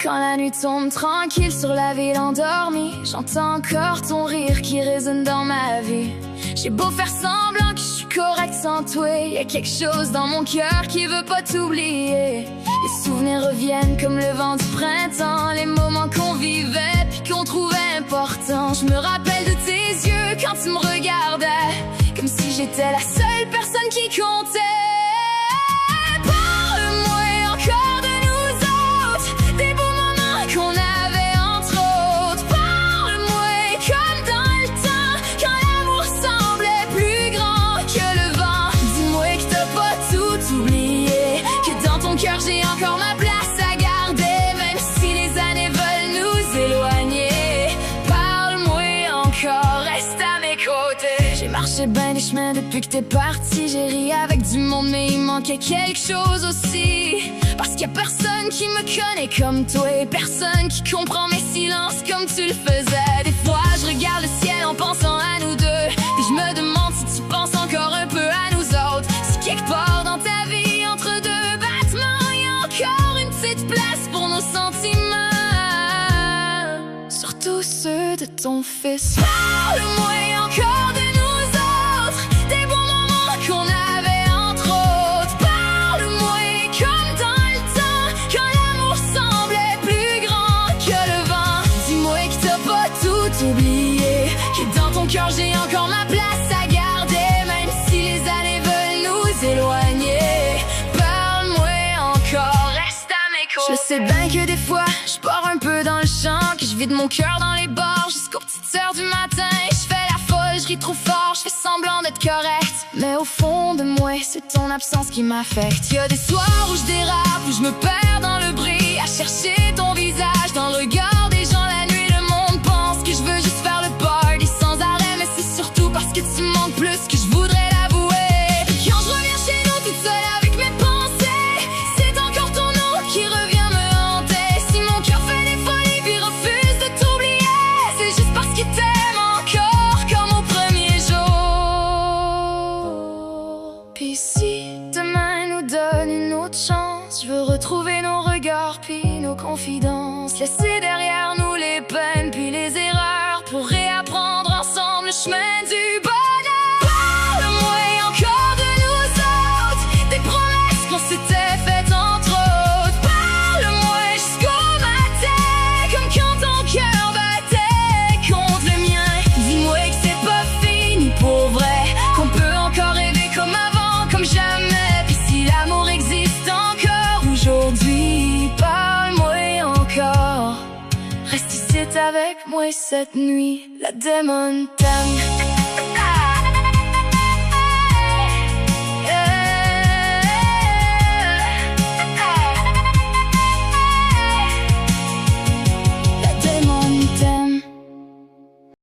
Quand la nuit tombe tranquille sur la ville endormie, j'entends encore ton rire qui résonne dans ma vie. J'ai beau faire semblant que je suis correct sans toi, y'a quelque chose dans mon cœur qui veut pas t'oublier. Les souvenirs reviennent comme le vent du printemps, les moments qu'on vivait puis qu'on trouvait importants. Je me rappelle de tes yeux quand tu me regardais, comme si j'étais la seule personne qui comptait. Parle-moi encore de nous autres, des beaux moments qu'on avait entre autres. Parle-moi comme dans le temps, quand l'amour semblait plus grand que le vent. Dis-moi que t'as pas tout oublié, que dans ton cœur j'ai encore ma place à garder, même si les années veulent nous éloigner. Parle-moi encore, reste à mes côtés. J'ai marché ben des chemins depuis que t'es parti, j'ai ri avec du monde mais il manquait quelque chose aussi. Parce qu'il y a personne qui me connaît comme toi, et personne qui comprend mes silences comme tu le faisais. Des fois je regarde le ciel en pensant à nous deux, puis je me demande si tu penses encore un peu à nous autres. Si quelque part dans ta vie, entre deux battements, y a encore une petite place pour nos sentiments, surtout ceux de ton fils. Parle-moi encore de nous autres, des bons moments qu'on avait entre autres. Parle-moi comme dans le temps, quand l'amour semblait plus grand que le vent. Dis-moi que t'as pas tout oublié, que dans ton cœur j'ai encore ma place à garder, même si les années veulent nous éloigner. Parle-moi encore, reste à mes côtés. Je sais bien que des fois je pars un peu dans le champ, que je vide mon cœur dans les bars jusqu'aux petites heures du matin. Je fais la folle, je ris trop fort, je fais semblant d'être correct, mais au fond de moi c'est ton absence qui m'affecte. Y'a des soirs où je dérape, où je me perds dans le bruit, à chercher ton visage dans le regard des gens la nuit. Le monde pense que je veux juste faire le party sans arrêt, mais c'est surtout parce que tu me manques plus que je voudrais l'avouer. Et quand je reviens chez nous toute seule avec mes pensées, c'est encore ton nom qui revient me hanter. Si mon cœur fait des folies puis refuse de t'oublier, c'est juste parce qu'il t'aime encore comme au premier jour. Puis si demain nous donne une autre chance, je veux retrouver nos regards puis nos confidences, laisser derrière nous les peines puis les erreurs, pour réapprendre ensemble le chemin du bonheur. Parle-moi encore de nous autres, des promesses qu'on s'était faites entre autres. Parle-moi jusqu'au matin, comme quand ton cœur battait contre le mien. Dis-moi que c'est pas fini pour vrai, qu'on peut encore rêver comme avant, comme jamais. Puis si l'amour existe encore aujourd'hui, parle-moi encore, reste ici avec moi cette nuit, la démontagne.